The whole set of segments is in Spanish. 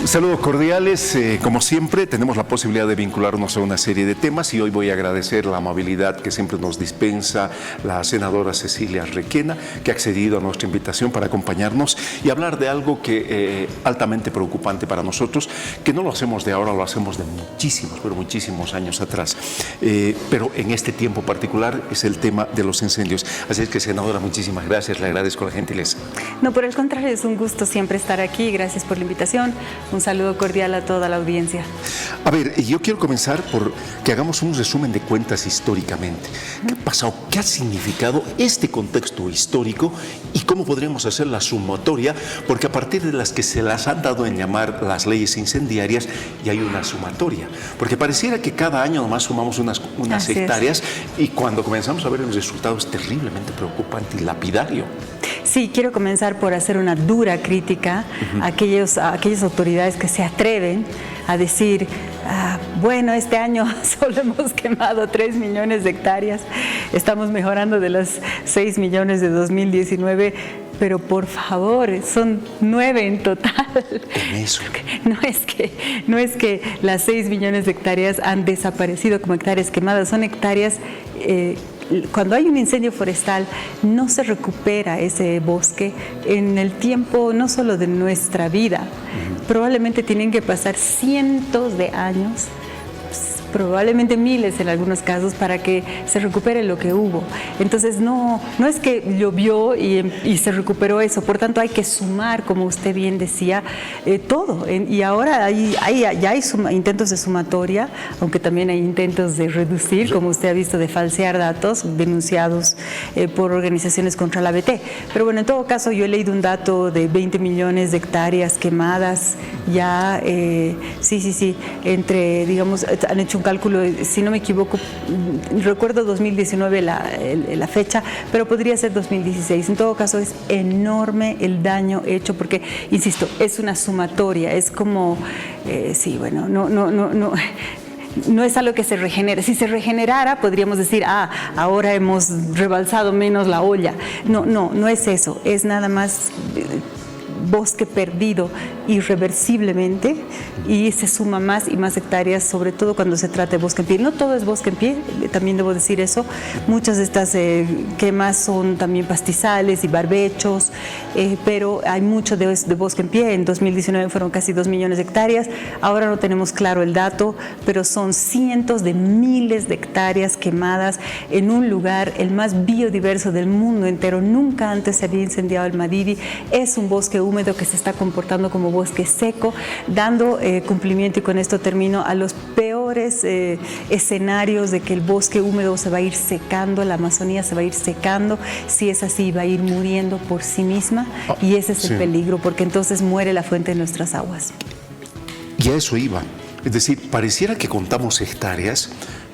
Saludos cordiales, como siempre tenemos la posibilidad de vincularnos a una serie de temas y hoy voy a agradecer la amabilidad que siempre nos dispensa la senadora Cecilia Requena, que ha accedido a nuestra invitación para acompañarnos y hablar de algo que altamente preocupante para nosotros, que no lo hacemos de ahora, lo hacemos de muchísimos, pero muchísimos años atrás, pero en este tiempo particular es el tema de los incendios. Así es que, senadora, muchísimas gracias, le agradezco la gentileza. No, por el contrario, es un gusto siempre estar aquí, gracias por la invitación. Un saludo cordial a toda la audiencia. A ver, yo quiero comenzar por que hagamos un resumen de cuentas históricamente. ¿Qué ha pasado? ¿Qué ha significado este contexto histórico y cómo podríamos hacer la sumatoria? Porque a partir de las que se las han dado en llamar las leyes incendiarias, ya hay una sumatoria. Porque pareciera que cada año nomás sumamos unas hectáreas y cuando comenzamos a ver el resultado es terriblemente preocupante y lapidario. Sí, quiero comenzar por hacer una dura crítica a aquellas autoridades que se atreven a decir, bueno, este año solo hemos quemado 3 millones de hectáreas, estamos mejorando de las 6 millones de 2019, pero por favor, son 9 en total. Eso. No es que las 6 millones de hectáreas han desaparecido como hectáreas quemadas, son hectáreas... Cuando hay un incendio forestal, no se recupera ese bosque en el tiempo no solo de nuestra vida. Probablemente tienen que pasar cientos de años, probablemente miles en algunos casos, para que se recupere lo que hubo. Entonces no es que llovió y se recuperó eso, por tanto hay que sumar, como usted bien decía, todo. Y ahora ya hay intentos de sumatoria, aunque también hay intentos de reducir, como usted ha visto, de falsear datos denunciados por organizaciones contra la ABT. Pero bueno, en todo caso yo he leído un dato de 20 millones de hectáreas quemadas ya, sí, entre, digamos, han hecho un cálculo, si no me equivoco, recuerdo 2019 la fecha, pero podría ser 2016. En todo caso es enorme el daño hecho porque, insisto, es una sumatoria, es como, sí, bueno, no es algo que se regenere. Si se regenerara, podríamos decir, ahora hemos rebalsado menos la olla. No es eso, es nada más bosque perdido irreversiblemente y se suma más y más hectáreas, sobre todo cuando se trata de bosque en pie. No todo es bosque en pie, también debo decir eso. Muchas de estas quemas son también pastizales y barbechos, pero hay mucho de bosque en pie. En 2019 fueron casi 2 millones de hectáreas. Ahora no tenemos claro el dato, pero son cientos de miles de hectáreas quemadas en un lugar, el más biodiverso del mundo entero. Nunca antes se había incendiado el Madidi. Es un bosque húmedo que se está comportando como bosque seco, dando cumplimiento, y con esto termino, a los peores escenarios de que el bosque húmedo se va a ir secando, la Amazonía se va a ir secando. Si es así, va a ir muriendo por sí misma, y ese es el peligro, porque entonces muere la fuente de nuestras aguas. Y a eso iba. Es decir, pareciera que contamos hectáreas,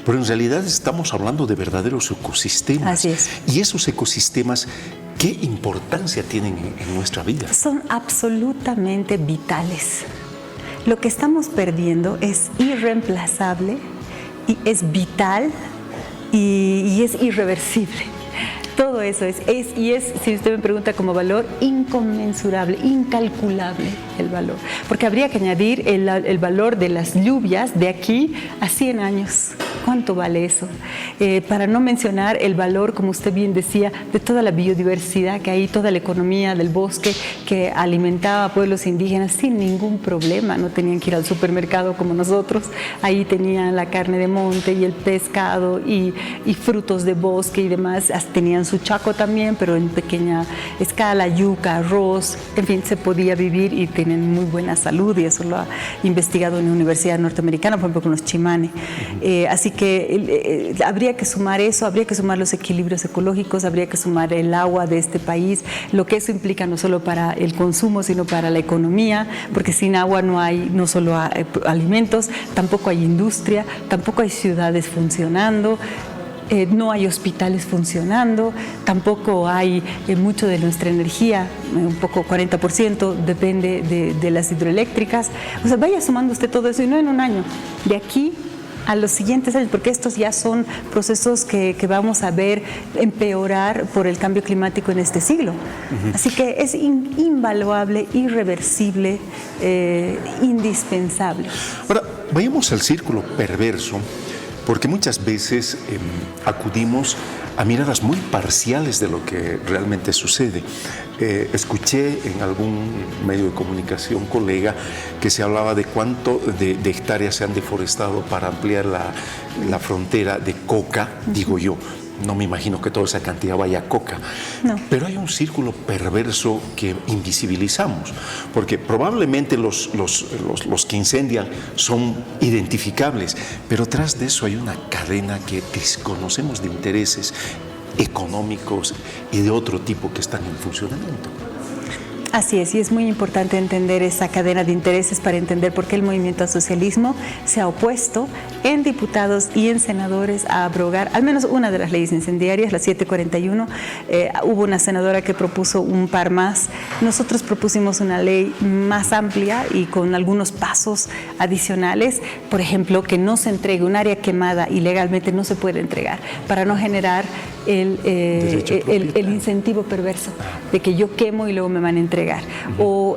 pero en realidad estamos hablando de verdaderos ecosistemas. Así es. Y esos ecosistemas, ¿qué importancia tienen en nuestra vida? Son absolutamente vitales. Lo que estamos perdiendo es irreemplazable y es vital y es irreversible. Todo eso es, si usted me pregunta como valor, inconmensurable, incalculable el valor. Porque habría que añadir el valor de las lluvias de aquí a 100 años. ¿Cuánto vale eso? Para no mencionar el valor, como usted bien decía, de toda la biodiversidad que hay, toda la economía del bosque que alimentaba a pueblos indígenas sin ningún problema. No tenían que ir al supermercado como nosotros. Ahí tenían la carne de monte y el pescado y frutos de bosque y demás. Tenían su chaco también, pero en pequeña escala, yuca, arroz, en fin, se podía vivir y tienen muy buena salud, y eso lo ha investigado en la Universidad Norteamericana, por ejemplo, con los chimane. Así que habría que sumar eso, habría que sumar los equilibrios ecológicos, habría que sumar el agua de este país, lo que eso implica no solo para el consumo, sino para la economía, porque sin agua no hay no solo alimentos, tampoco hay industria, tampoco hay ciudades funcionando. No hay hospitales funcionando, tampoco hay mucho de nuestra energía, un poco 40% depende de las hidroeléctricas. O sea, vaya sumando usted todo eso, y no en un año, de aquí a los siguientes años, porque estos ya son procesos que vamos a ver empeorar por el cambio climático en este siglo. Así que es invaluable, irreversible, indispensable. Ahora, vayamos al círculo perverso, porque muchas veces acudimos a miradas muy parciales de lo que realmente sucede. Escuché en algún medio de comunicación, colega, que se hablaba de cuánto de hectáreas se han deforestado para ampliar la frontera de coca, digo yo. No me imagino que toda esa cantidad vaya a coca, no. Pero hay un círculo perverso que invisibilizamos, porque probablemente los que incendian son identificables, pero tras de eso hay una cadena que desconocemos de intereses económicos y de otro tipo que están en funcionamiento. Así es, y es muy importante entender esa cadena de intereses para entender por qué el movimiento al socialismo se ha opuesto en diputados y en senadores a abrogar al menos una de las leyes incendiarias, la 741. Hubo una senadora que propuso un par más. Nosotros propusimos una ley más amplia y con algunos pasos adicionales. Por ejemplo, que no se entregue un área quemada ilegalmente, no se puede entregar, para no generar el incentivo perverso de que yo quemo y luego me van a entregar. O,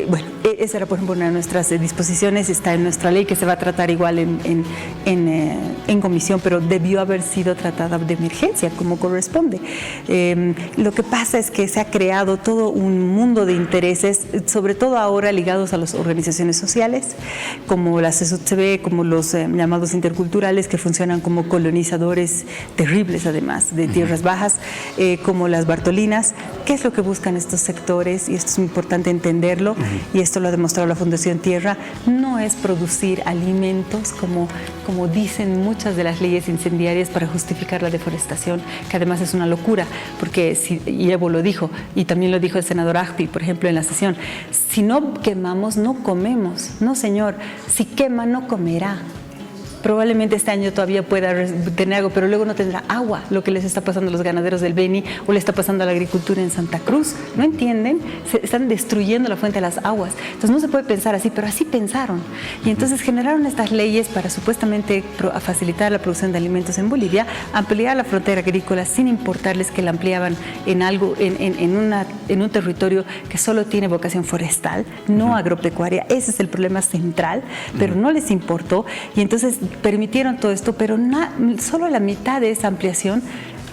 bueno, esa era, por ejemplo, una de nuestras disposiciones, está en nuestra ley, que se va a tratar igual en comisión, pero debió haber sido tratada de emergencia, como corresponde. Lo que pasa es que se ha creado todo un mundo de intereses, sobre todo ahora ligados a las organizaciones sociales, como la CSUTCB, como los llamados interculturales, que funcionan como colonizadores terribles, además, de tierras bajas, como las Bartolinas. ¿Qué es lo que buscan estos sectores? Y esto es muy importante entenderlo, y esto lo ha demostrado la Fundación Tierra. No es producir alimentos como dicen muchas de las leyes incendiarias para justificar la deforestación, que además es una locura, porque y Evo lo dijo, y también lo dijo el senador Agpi, por ejemplo, en la sesión: si no quemamos, no comemos. No, señor, si quema, no comerá. Probablemente este año todavía pueda tener algo, pero luego no tendrá agua, lo que les está pasando a los ganaderos del Beni o le está pasando a la agricultura en Santa Cruz. ¿No entienden? Se están destruyendo la fuente de las aguas. Entonces no se puede pensar así, pero así pensaron. Y entonces generaron estas leyes para supuestamente facilitar la producción de alimentos en Bolivia, ampliar la frontera agrícola sin importarles que la ampliaban en algo, en un territorio que solo tiene vocación forestal, no agropecuaria. Ese es el problema central, pero no les importó, y entonces permitieron todo esto, pero solo la mitad de esa ampliación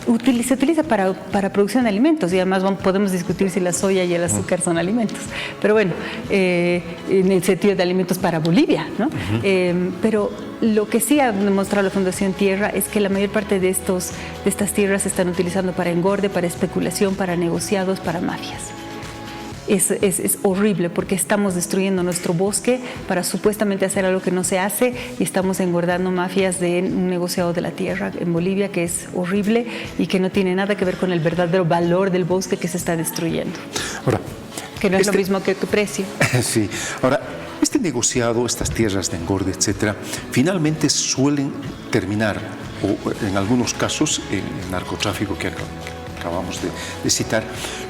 se utiliza para producción de alimentos, y además podemos discutir si la soya y el azúcar son alimentos, pero bueno, en el sentido de alimentos para Bolivia, ¿no? Pero lo que sí ha demostrado la Fundación Tierra es que la mayor parte de estas tierras se están utilizando para engorde, para especulación, para negociados, para mafias. Es horrible, porque estamos destruyendo nuestro bosque para supuestamente hacer algo que no se hace, y estamos engordando mafias de un negociado de la tierra en Bolivia que es horrible y que no tiene nada que ver con el verdadero valor del bosque que se está destruyendo. Ahora, que no es lo mismo que tu precio. Sí. Ahora, este negociado, estas tierras de engorde, etcétera, finalmente suelen terminar, o en algunos casos, en el narcotráfico que acabamos de citar,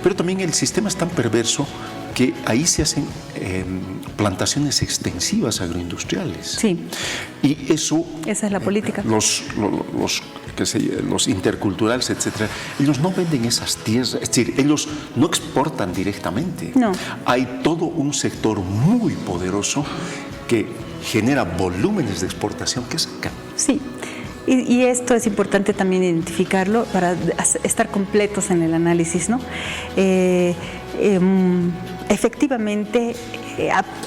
pero también el sistema es tan perverso que ahí se hacen plantaciones extensivas agroindustriales. Sí. Y eso... Esa es la política. Los interculturales, etcétera, ellos no venden esas tierras, es decir, ellos no exportan directamente. No. Hay todo un sector muy poderoso que genera volúmenes de exportación que sacan. Sí. Y esto es importante también identificarlo para estar completos en el análisis, ¿no? Efectivamente,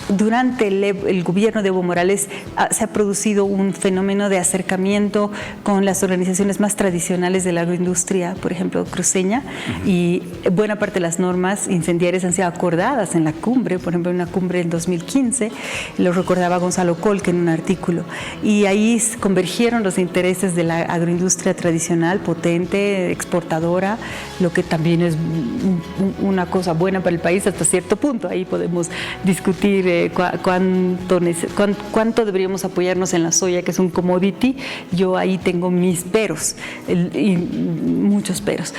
durante el gobierno de Evo Morales se ha producido un fenómeno de acercamiento con las organizaciones más tradicionales de la agroindustria, por ejemplo, cruceña, y buena parte de las normas incendiarias han sido acordadas en la cumbre, por ejemplo, en una cumbre en 2015, lo recordaba Gonzalo Colque en un artículo, y ahí convergieron los intereses de la agroindustria tradicional, potente, exportadora, lo que también es una cosa buena para el país hasta cierto punto. Ahí podemos discutir discutir cuánto deberíamos apoyarnos en la soya, que es un commodity, yo ahí tengo mis peros, y muchos peros,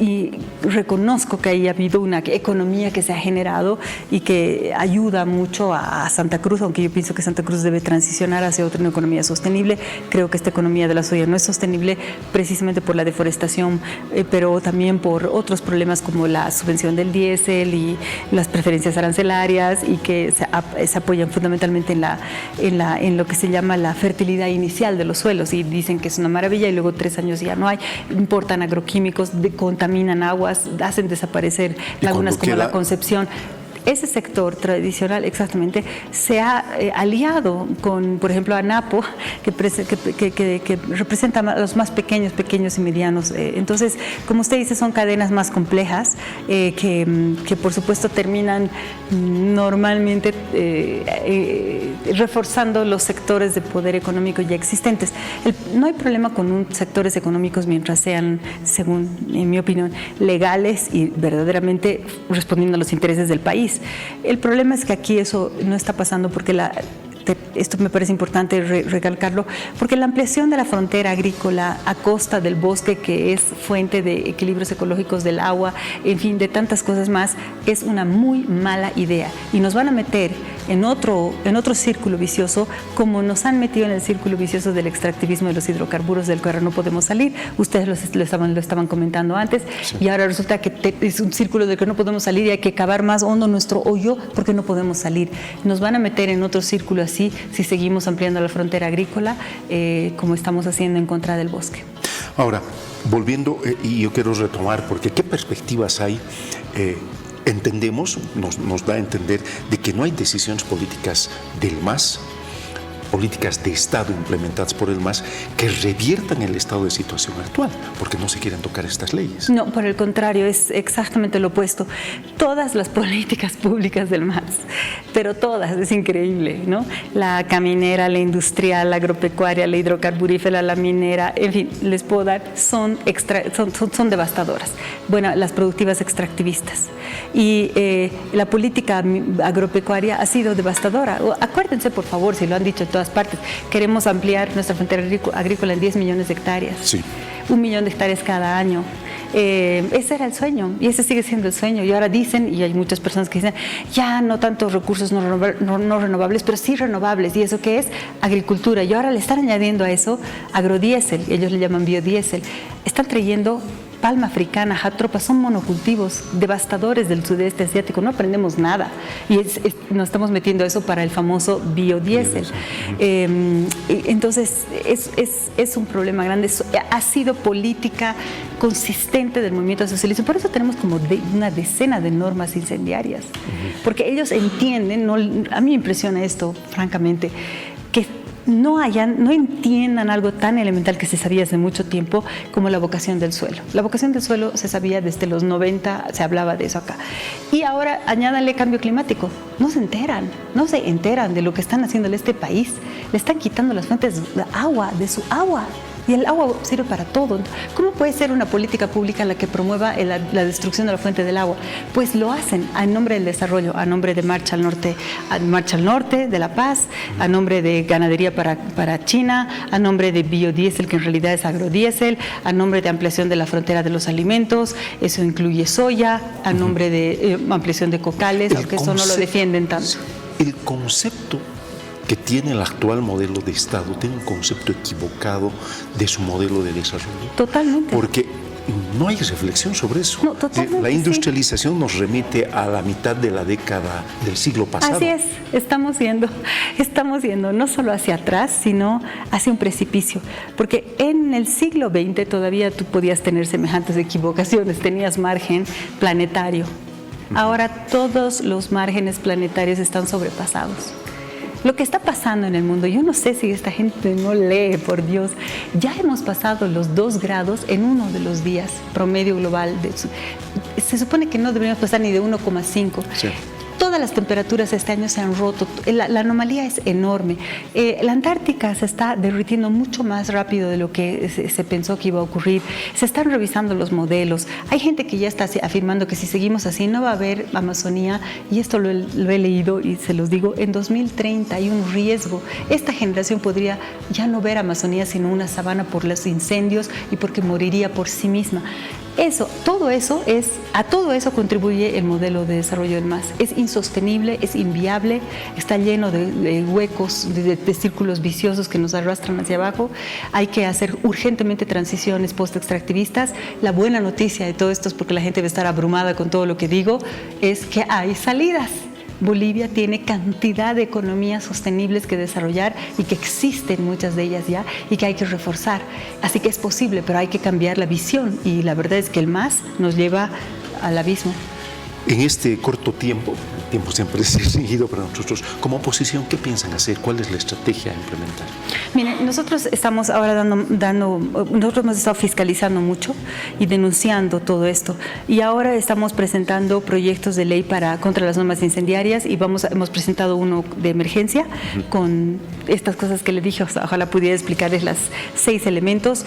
y reconozco que ahí ha habido una economía que se ha generado y que ayuda mucho a Santa Cruz, aunque yo pienso que Santa Cruz debe transicionar hacia otra economía sostenible. Creo que esta economía de la soya no es sostenible precisamente por la deforestación, pero también por otros problemas como la subvención del diésel y las preferencias arancelarias, y que se apoyan fundamentalmente en lo que se llama la fertilidad inicial de los suelos, y dicen que es una maravilla y luego 3 años ya no hay, importan agroquímicos, contaminan aguas, hacen desaparecer lagunas como la Concepción. Ese sector tradicional exactamente se ha aliado con, por ejemplo, ANAPO, que representa a los más pequeños y medianos. Entonces, como usted dice, son cadenas más complejas que por supuesto terminan normalmente reforzando los sectores de poder económico ya existentes. No hay problema con sectores económicos mientras sean, según en mi opinión, legales y verdaderamente respondiendo a los intereses del país. El problema es que aquí eso no está pasando porque esto me parece importante recalcarlo, porque la ampliación de la frontera agrícola a costa del bosque, que es fuente de equilibrios ecológicos del agua, en fin, de tantas cosas más, es una muy mala idea y nos van a meter en otro círculo vicioso, como nos han metido en el círculo vicioso del extractivismo de los hidrocarburos, del que ahora no podemos salir. Ustedes lo estaban comentando antes, sí. Y ahora resulta que es un círculo del que no podemos salir y hay que cavar más hondo nuestro hoyo porque no podemos salir. Nos van a meter en otro círculo así si seguimos ampliando la frontera agrícola como estamos haciendo en contra del bosque. Ahora, volviendo, y yo quiero retomar, porque ¿qué perspectivas hay? Entendemos, nos da a entender de que no hay decisiones políticas del MAS, políticas de Estado implementadas por el MAS que reviertan el estado de situación actual, porque no se quieren tocar estas leyes. No, por el contrario, es exactamente lo opuesto. Todas las políticas públicas del MAS, pero todas, es increíble, ¿no? La caminera, la industrial, la agropecuaria, la hidrocarburífera, la minera, en fin, les puedo dar, son devastadoras. Bueno, las productivas extractivistas. Y la política agropecuaria ha sido devastadora. Acuérdense, por favor, si lo han dicho en todas partes, queremos ampliar nuestra frontera agrícola en 10 millones de hectáreas. Sí. 1 millón de hectáreas cada año. Ese era el sueño y ese sigue siendo el sueño. Y ahora dicen, y hay muchas personas que dicen, ya no tantos recursos no renovables, pero sí renovables. ¿Y eso qué es? Agricultura. Y ahora le están añadiendo a eso agrodiesel, ellos le llaman biodiesel. Están trayendo palma africana, játropa, son monocultivos devastadores del sudeste asiático, no aprendemos nada y nos estamos metiendo eso para el famoso biodiesel. Entonces es un problema grande, ha sido política consistente del movimiento socialista, por eso tenemos como una decena de normas incendiarias, porque ellos entienden, a mí me impresiona esto, francamente, que no entiendan algo tan elemental que se sabía hace mucho tiempo como la vocación del suelo. La vocación del suelo se sabía desde los 90, se hablaba de eso acá. Y ahora añádanle cambio climático. No se enteran de lo que están haciendo en este país. Le están quitando las fuentes de su agua. Y el agua sirve para todo. ¿Cómo puede ser una política pública la que promueva la destrucción de la fuente del agua? Pues lo hacen a nombre del desarrollo, a nombre de Marcha al Norte, de La Paz, a nombre de ganadería para China, a nombre de biodiesel, que en realidad es agrodiesel, a nombre de ampliación de la frontera de los alimentos, eso incluye soya, a nombre de ampliación de cocales, aunque eso no lo defienden tanto. El concepto que tiene el actual modelo de Estado, tiene un concepto equivocado de su modelo de desarrollo. Totalmente. Porque no hay reflexión sobre eso. No, totalmente, la industrialización nos remite a la mitad de la década del siglo pasado. Así es, estamos yendo no solo hacia atrás, sino hacia un precipicio. Porque en el siglo XX todavía tú podías tener semejantes equivocaciones, tenías margen planetario. Ahora todos los márgenes planetarios están sobrepasados. Lo que está pasando en el mundo, yo no sé si esta gente no lee, por Dios, ya hemos pasado los 2 grados en uno de los días promedio global. Se supone que no deberíamos pasar ni de 1,5. Sí. Todas las temperaturas este año se han roto, la anomalía es enorme. La Antártica se está derritiendo mucho más rápido de lo que se pensó que iba a ocurrir. Se están revisando los modelos. Hay gente que ya está afirmando que si seguimos así no va a haber Amazonía, y esto lo he leído y se los digo, en 2030 hay un riesgo. Esta generación podría ya no ver Amazonía sino una sabana por los incendios y porque moriría por sí misma. A todo eso contribuye el modelo de desarrollo del MAS. Es insostenible, es inviable, está lleno de huecos, de círculos viciosos que nos arrastran hacia abajo. Hay que hacer urgentemente transiciones post-extractivistas. La buena noticia de todo esto es, porque la gente va a estar abrumada con todo lo que digo, es que hay salidas. Bolivia tiene cantidad de economías sostenibles que desarrollar y que existen muchas de ellas ya y que hay que reforzar. Así que es posible, pero hay que cambiar la visión, y la verdad es que el MAS nos lleva al abismo. En este corto tiempo, el tiempo siempre es restringido para nosotros, como oposición, ¿qué piensan hacer? ¿Cuál es la estrategia a implementar? Miren, nosotros estamos ahora nosotros hemos estado fiscalizando mucho y denunciando todo esto, y ahora estamos presentando proyectos de ley contra las normas incendiarias, y hemos presentado uno de emergencia con estas cosas que le dije. Ojalá pudiera explicarles las 6 elementos: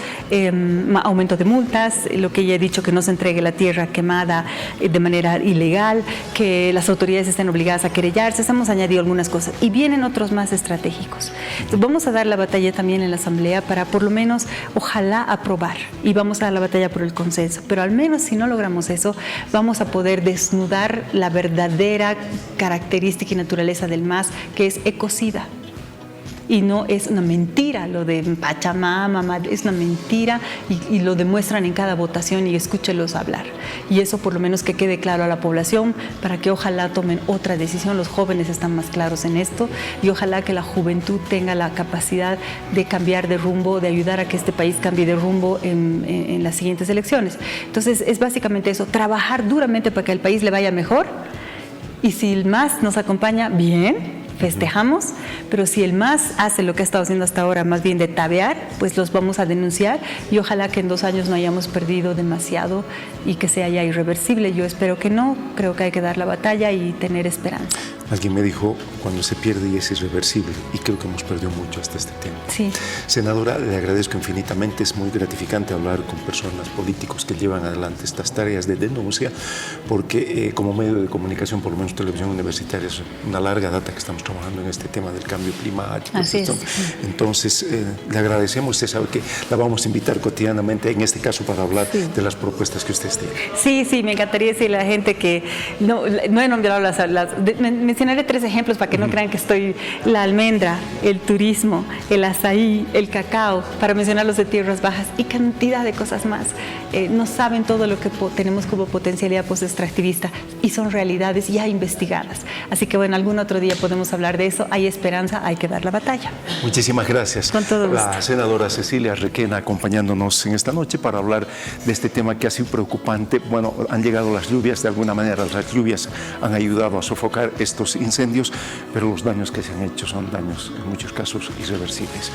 aumento de multas, lo que ya he dicho, que no se entregue la tierra quemada de manera ilegal, que las autoridades estén obligadas a querellarse. Hemos añadido algunas cosas y vienen otros más estratégicos. Entonces, vamos a dar la batalla también en la Asamblea para, por lo menos, ojalá aprobar, y vamos a dar la batalla por el consenso, pero al menos si no logramos eso, vamos a poder desnudar la verdadera característica y naturaleza del MAS, que es ecocida. Y no es una mentira lo de Pachamama, es una mentira, y lo demuestran en cada votación, y escúchelos hablar. Y eso por lo menos que quede claro a la población, para que ojalá tomen otra decisión. Los jóvenes están más claros en esto, y ojalá que la juventud tenga la capacidad de cambiar de rumbo, de ayudar a que este país cambie de rumbo en las siguientes elecciones. Entonces es básicamente eso, trabajar duramente para que al país le vaya mejor, y si el MAS nos acompaña, bien, festejamos, pero si el MAS hace lo que ha estado haciendo hasta ahora, más bien de tabear, pues los vamos a denunciar, y ojalá que en 2 años no hayamos perdido demasiado y que sea ya irreversible. Yo espero que no, creo que hay que dar la batalla y tener esperanza. Alguien me dijo, cuando se pierde y es irreversible, y creo que hemos perdido mucho hasta este tiempo. Sí. Senadora, le agradezco infinitamente, es muy gratificante hablar con personas, políticos que llevan adelante estas tareas de denuncia, porque como medio de comunicación, por lo menos Televisión Universitaria, es una larga data que estamos trabajando en este tema del cambio climático. Así es. Entonces, le agradecemos. Usted sabe que la vamos a invitar cotidianamente, en este caso para hablar de las propuestas que ustedes tienen. Sí, me encantaría decirle a la gente que no he nombrado mencionaré 3 ejemplos para que no crean que estoy la almendra, el turismo, el azaí, el cacao, para mencionar los de tierras bajas, y cantidad de cosas más. No saben todo lo que tenemos como potencialidad post-extractivista, y son realidades ya investigadas. Así que bueno, algún otro día podemos hablar de eso. Hay esperanza, hay que dar la batalla. Muchísimas gracias. Con todo gusto. La senadora Cecilia Requena acompañándonos en esta noche para hablar de este tema que ha sido preocupante. Bueno, han llegado las lluvias, de alguna manera las lluvias han ayudado a sofocar estos incendios, pero los daños que se han hecho son daños en muchos casos irreversibles.